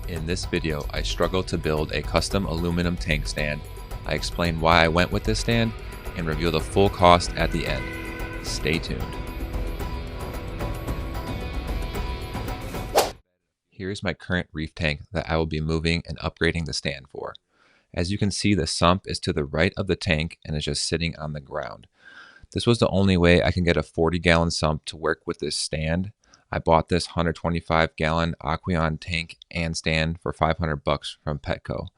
In this video, I struggled to build a custom aluminum tank stand. I explain why I went with this stand and reveal the full cost at the end. Stay tuned. Here's my current reef tank that I will be moving and upgrading the stand for. As you can see, the sump is to the right of the tank and is just sitting on the ground. This was the only way I can get a 40-gallon sump to work with this stand. I bought this 125-gallon Aqueon tank and stand for $500 from Petco.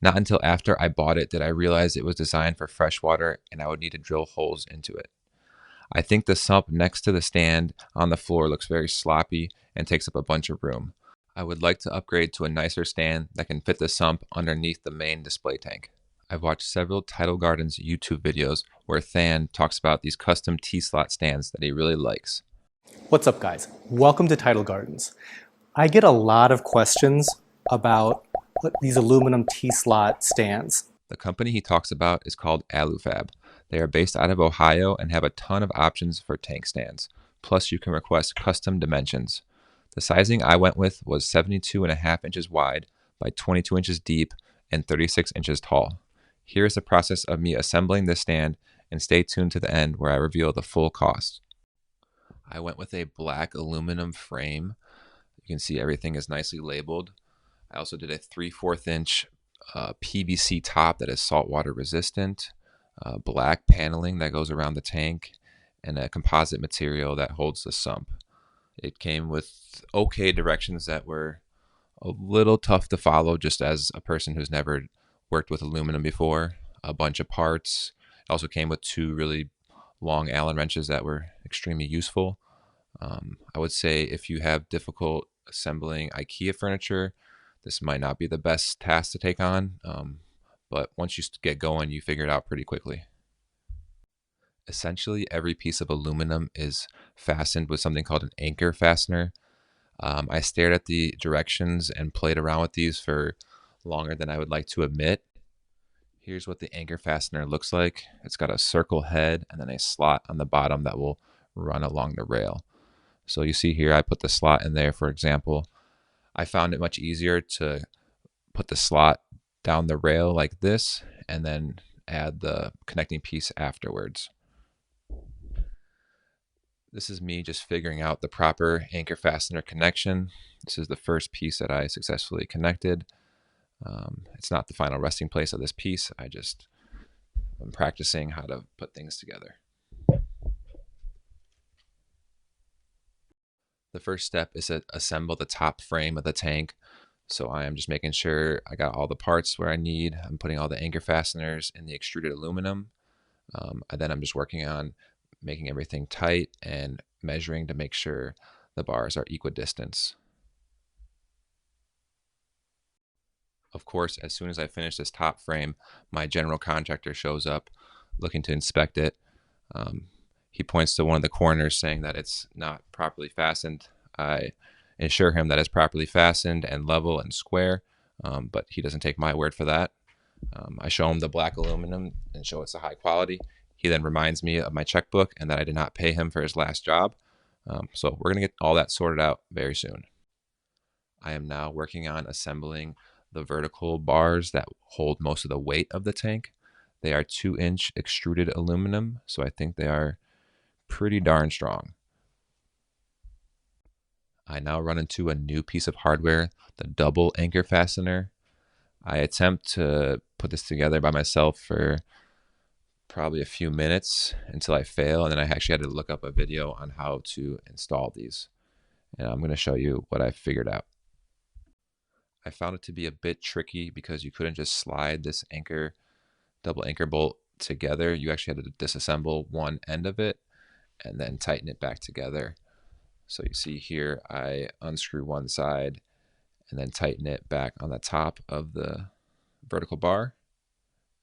Not until after I bought it did I realize it was designed for freshwater and I would need to drill holes into it. I think the sump next to the stand on the floor looks very sloppy and takes up a bunch of room. I would like to upgrade to a nicer stand that can fit the sump underneath the main display tank. I've watched several Tidal Gardens YouTube videos where Than talks about these custom T-slot stands that he really likes. What's up, guys? Welcome to Tidal Gardens. I get a lot of questions about these aluminum T-slot stands. The company he talks about is called AluFab. They are based out of Ohio and have a ton of options for tank stands. Plus, you can request custom dimensions. The sizing I went with was 72.5 inches wide by 22 inches deep and 36 inches tall. Here is the process of me assembling this stand, and stay tuned to the end where I reveal the full cost. I went with a black aluminum frame. You can see everything is nicely labeled. I also did a 3/4 inch PVC top that is saltwater resistant, black paneling that goes around the tank, and a composite material that holds the sump. It came with okay directions that were a little tough to follow just as a person who's never worked with aluminum before. A bunch of parts. It also came with 2 really long Allen wrenches that were extremely useful. I would say if you have difficult assembling IKEA furniture, this might not be the best task to take on, but once you get going, you figure it out pretty quickly. Essentially, every piece of aluminum is fastened with something called an anchor fastener. I stared at the directions and played around with these for longer than I would like to admit. Here's what the anchor fastener looks like. It's got a circle head and then a slot on the bottom that will run along the rail. So you see here, I put the slot in there, for example. I found it much easier to put the slot down the rail like this and then add the connecting piece afterwards. This is me just figuring out the proper anchor fastener connection. This is the first piece that I successfully connected. It's not the final resting place of this piece. I'm practicing how to put things together. The first step is to assemble the top frame of the tank. So I am just making sure I got all the parts where I need. I'm putting all the anchor fasteners in the extruded aluminum. And then I'm just working on making everything tight and measuring to make sure the bars are equidistant. Of course, as soon as I finish this top frame, my general contractor shows up looking to inspect it. He points to one of the corners saying that it's not properly fastened. I ensure him that it's properly fastened and level and square, but he doesn't take my word for that. I show him the black aluminum and show it's a high quality. He then reminds me of my checkbook and that I did not pay him for his last job. So we're going to get all that sorted out very soon. I am now working on assembling the vertical bars that hold most of the weight of the tank. They are 2-inch extruded aluminum, so I think they are pretty darn strong. I now run into a new piece of hardware, the double anchor fastener. I attempt to put this together by myself for probably a few minutes until I fail, and then I actually had to look up a video on how to install these. And I'm going to show you what I figured out. I found it to be a bit tricky because you couldn't just slide this double anchor bolt together. You actually had to disassemble one end of it and then tighten it back together. So you see here, I unscrew one side and then tighten it back on the top of the vertical bar.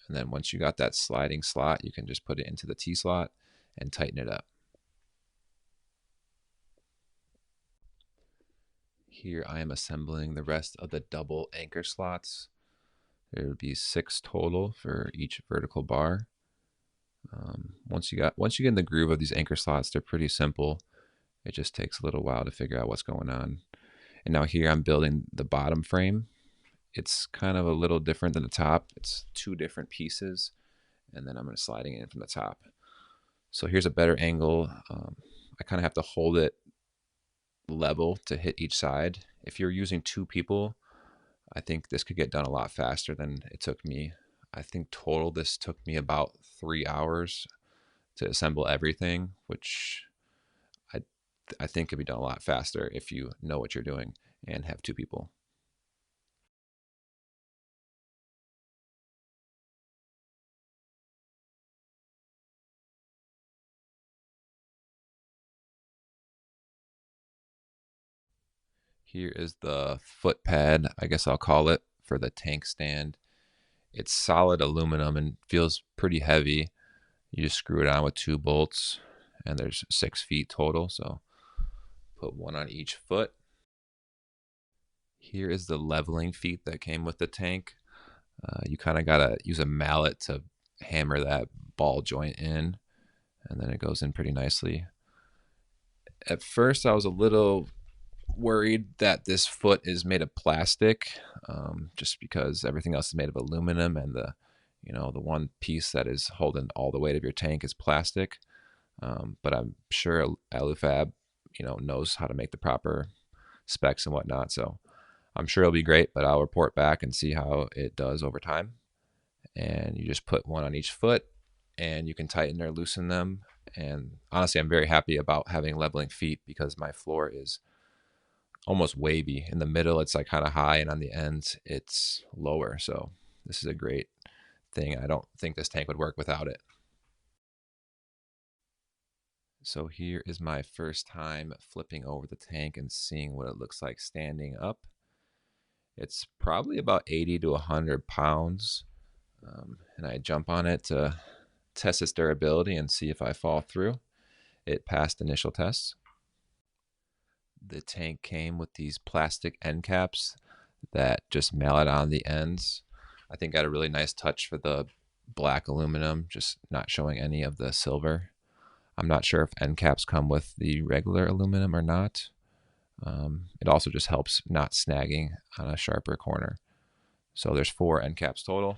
And then once you got that sliding slot, you can just put it into the T-slot and tighten it up. Here I am assembling the rest of the double anchor slots. There would be 6 total for each vertical bar. Once you get in the groove of these anchor slots, they're pretty simple. It just takes a little while to figure out what's going on. And now here I'm building the bottom frame. It's kind of a little different than the top. It's two different pieces, and then I'm going to sliding in from the top. So here's a better angle. I kind of have to hold it level to hit each side. If you're using two people, I think this could get done a lot faster than it took me. I think total this took me about 3 hours to assemble everything, which I I think could be done a lot faster if you know what you're doing and have two people. Here is the foot pad, I guess I'll call it, for the tank stand. It's solid aluminum and feels pretty heavy. You just screw it on with 2 bolts, and there's 6 feet total, so put one on each foot. Here is the leveling feet that came with the tank. You kind of got to use a mallet to hammer that ball joint in, and then it goes in pretty nicely. At first, I was a little worried that this foot is made of plastic, just because everything else is made of aluminum, and the one piece that is holding all the weight of your tank is plastic. But I'm sure Alufab, knows how to make the proper specs and whatnot. So I'm sure it'll be great, but I'll report back and see how it does over time. And you just put one on each foot, and you can tighten or loosen them. And honestly, I'm very happy about having leveling feet because my floor is almost wavy. In the middle, it's like kind of high, and on the ends, it's lower. So this is a great thing. I don't think this tank would work without it. So here is my first time flipping over the tank and seeing what it looks like standing up. It's probably about 80 to 100 pounds. And I jump on it to test its durability and see if I fall through. It passed initial tests. The tank came with these plastic end caps that just mallet on the ends. I think got a really nice touch for the black aluminum, just not showing any of the silver. I'm not sure if end caps come with the regular aluminum or not. It also just helps not snagging on a sharper corner. So there's 4 end caps total.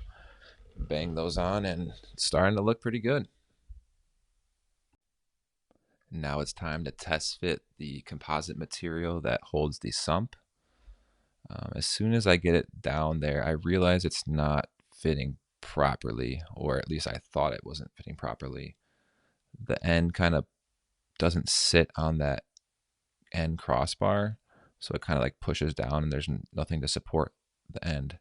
Bang those on, and it's starting to look pretty good. Now it's time to test fit the composite material that holds the sump. As soon as I get it down there, I realize it's not fitting properly, or at least I thought it wasn't fitting properly. The end kind of doesn't sit on that end crossbar, so it kind of like pushes down and there's nothing to support the end.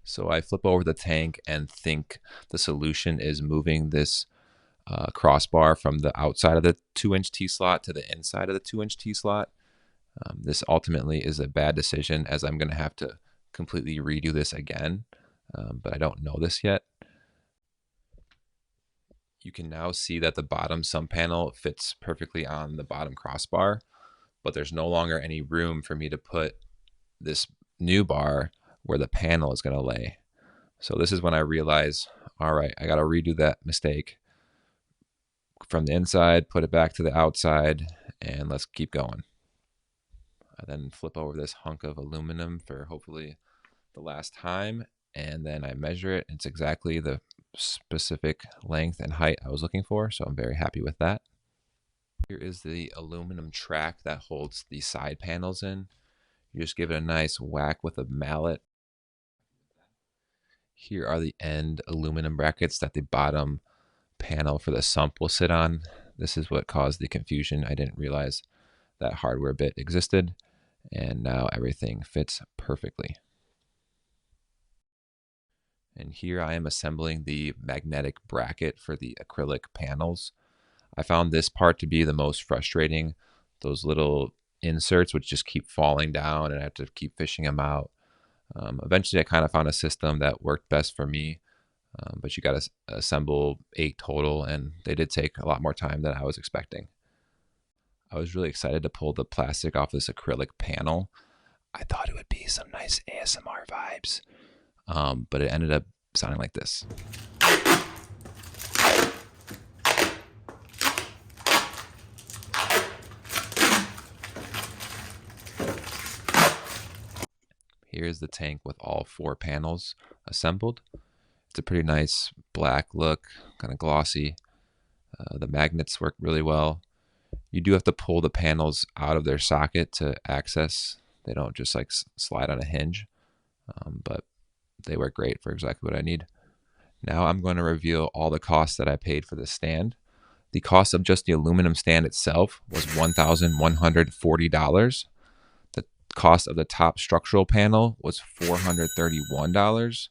So I flip over the tank and think the solution is moving this crossbar from the outside of the 2-inch T-slot to the inside of the 2-inch T-slot. This ultimately is a bad decision, as I'm going to have to completely redo this again, but I don't know this yet. You can now see that the bottom sump panel fits perfectly on the bottom crossbar, but there's no longer any room for me to put this new bar where the panel is going to lay. So this is when I realize, all right, I got to redo that mistake from the inside, put it back to the outside, and let's keep going. I then flip over this hunk of aluminum for hopefully the last time, and then I measure it. It's exactly the specific length and height I was looking for, so I'm very happy with that. Here is the aluminum track that holds the side panels in. You just give it a nice whack with a mallet. Here are the end aluminum brackets that the bottom panel for the sump will sit on. This is what caused the confusion. I didn't realize that hardware bit existed, and now everything fits perfectly. And here I am assembling the magnetic bracket for the acrylic panels. I found this part to be the most frustrating. Those little inserts would just keep falling down, and I have to keep fishing them out. Eventually, I kind of found a system that worked best for me, but you got to assemble 8 total, and they did take a lot more time than I was expecting. I was really excited to pull the plastic off this acrylic panel. I thought it would be some nice ASMR vibes, but it ended up sounding like this. Here's the tank with all 4 panels assembled. It's a pretty nice black look, kind of glossy. The magnets work really well. You do have to pull the panels out of their socket to access. They don't just like slide on a hinge, but they work great for exactly what I need. Now I'm going to reveal all the costs that I paid for the stand. The cost of just the aluminum stand itself was $1,140. The cost of the top structural panel was $431.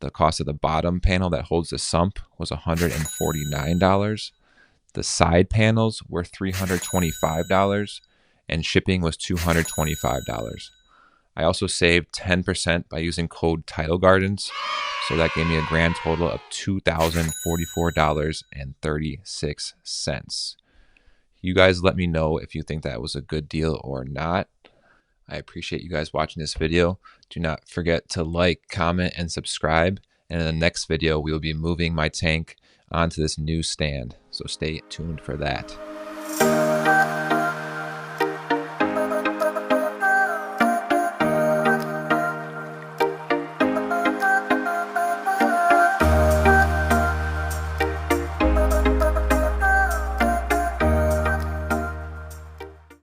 The cost of the bottom panel that holds the sump was $149. The side panels were $325, and shipping was $225. I also saved 10% by using code Title Gardens, so that gave me a grand total of $2,044.36. You guys let me know if you think that was a good deal or not. I appreciate you guys watching this video. Do not forget to like, comment, and subscribe. And in the next video, we will be moving my tank onto this new stand. So stay tuned for that.